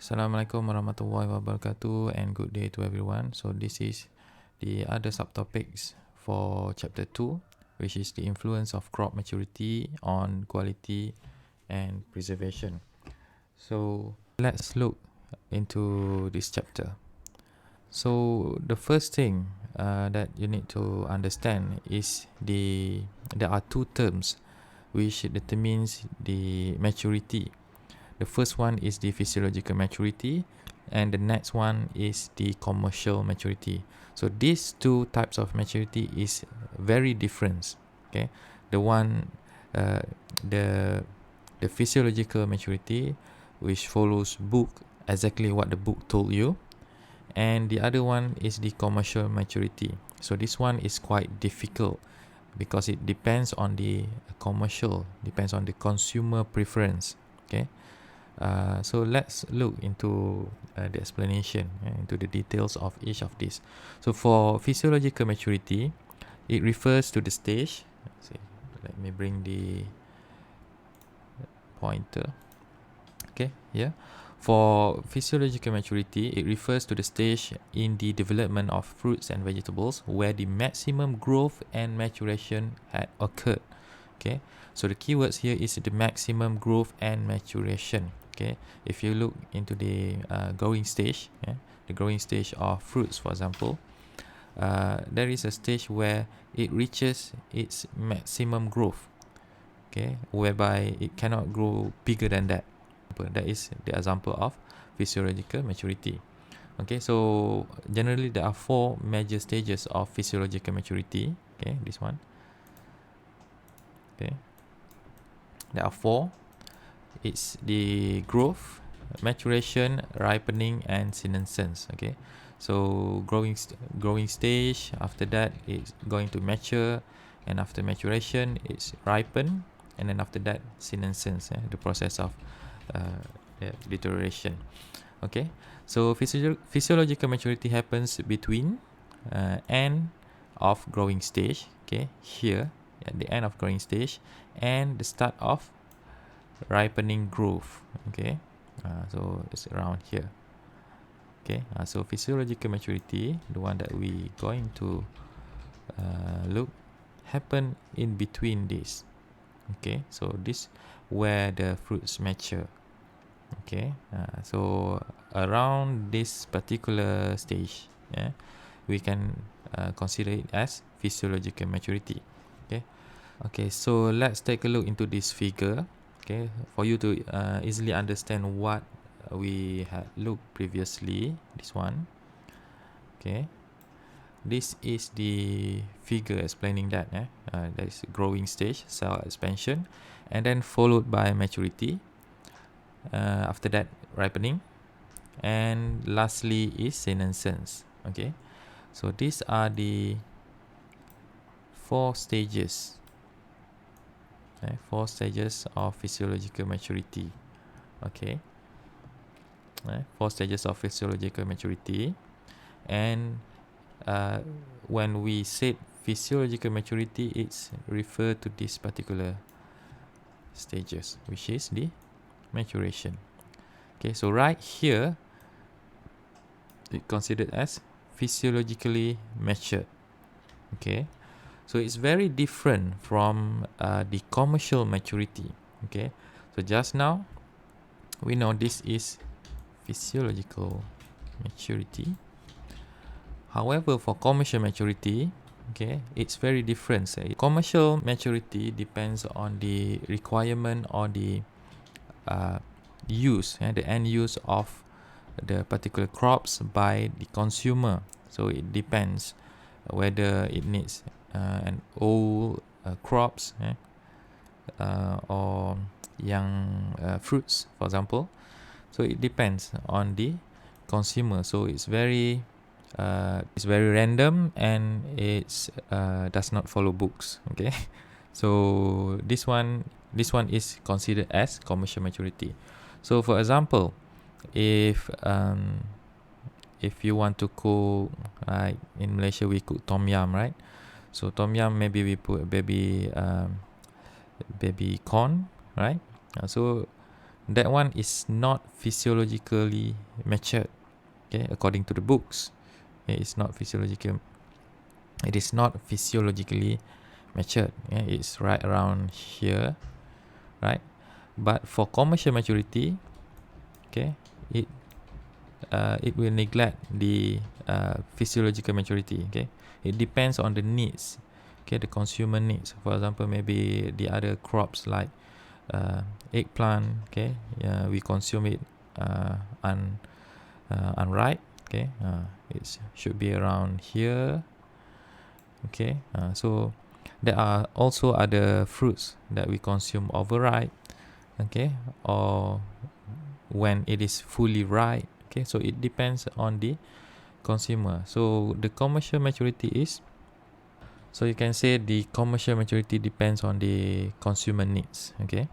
Assalamualaikum warahmatullahi wabarakatuh and good day to everyone. So this is the other subtopics for chapter 2, which is the influence of crop maturity on quality and preservation. So let's look into this chapter. So the first thing that you need to understand is there are two terms which determines the maturity. The first one is the physiological maturity, and the next one is the commercial maturity. So these two types of maturity is very different. Okay, the one, the physiological maturity, which follows book exactly what the book told you, and the other one is the commercial maturity. So this one is quite difficult because it depends on the commercial, depends on the consumer preference. Okay. So let's look into the explanation, into the details of each of these. So for physiological maturity, it refers to the stage. Let's see, let me bring the pointer. Okay, here. For physiological maturity, it refers to the stage in the development of fruits and vegetables where the maximum growth and maturation had occurred. Okay, so the keywords here is the maximum growth and maturation. Okay, if you look into the growing stage, the growing stage of fruits, for example, there is a stage where it reaches its maximum growth, okay, whereby it cannot grow bigger than that. That is the example of physiological maturity. Okay, so generally there are 4 major stages of physiological maturity. Okay, this one. Okay, there are 4. It's the growth, maturation, ripening, and senescence. Okay, so growing stage. After that, it's going to mature, and after maturation, it's ripen, and then after that, senescence. The process of deterioration. Okay, so physiological maturity happens between end of growing stage. Okay, here at the end of growing stage and the start of ripening growth. Okay, so it's around here. Okay, so physiological maturity, the one that we going to look, happen in between this. Okay, so this where the fruits mature. Okay, so around this particular stage, we can consider it as physiological maturity. Okay, so let's take a look into this figure. Okay, for you to easily understand what we had looked previously, this one. Okay, this is the figure explaining that. That is growing stage, cell expansion, and then followed by maturity. After that, ripening, and lastly is senescence. Okay, so these are the 4 stages. 4 stages of physiological maturity. Okay, 4 stages of physiological maturity, and when we said physiological maturity, it's referred to this particular stages, which is the maturation. Okay, so right here, it's considered as physiologically matured. Okay, so it's very different from the commercial maturity. Okay, so just now we know this is physiological maturity. However, for commercial maturity, okay, it's very different. Commercial maturity depends on the requirement or the use, the end use of the particular crops by the consumer. So it depends whether it needs an old crops or young fruits, for example. So it depends on the consumer. So it's very random, and it's does not follow books. Okay, so this one is considered as commercial maturity. So for example, if you want to cook, like in Malaysia we cook tom yum, right? So tom yum, maybe we put baby corn, right? So that one is not physiologically matured, okay, according to the books. Okay, it is not physiologically matured. Yeah, it's right around here, right? But for commercial maturity, okay, it will neglect the physiological maturity. Okay, it depends on the needs, okay, the consumer needs. For example, maybe the other crops like eggplant, okay, we consume it unripe, okay, it should be around here, okay. So there are also other fruits that we consume overripe, okay, or when it is fully ripe, okay. So it depends on the consumer. So the commercial maturity is, so you can say the commercial maturity depends on the consumer needs, okay.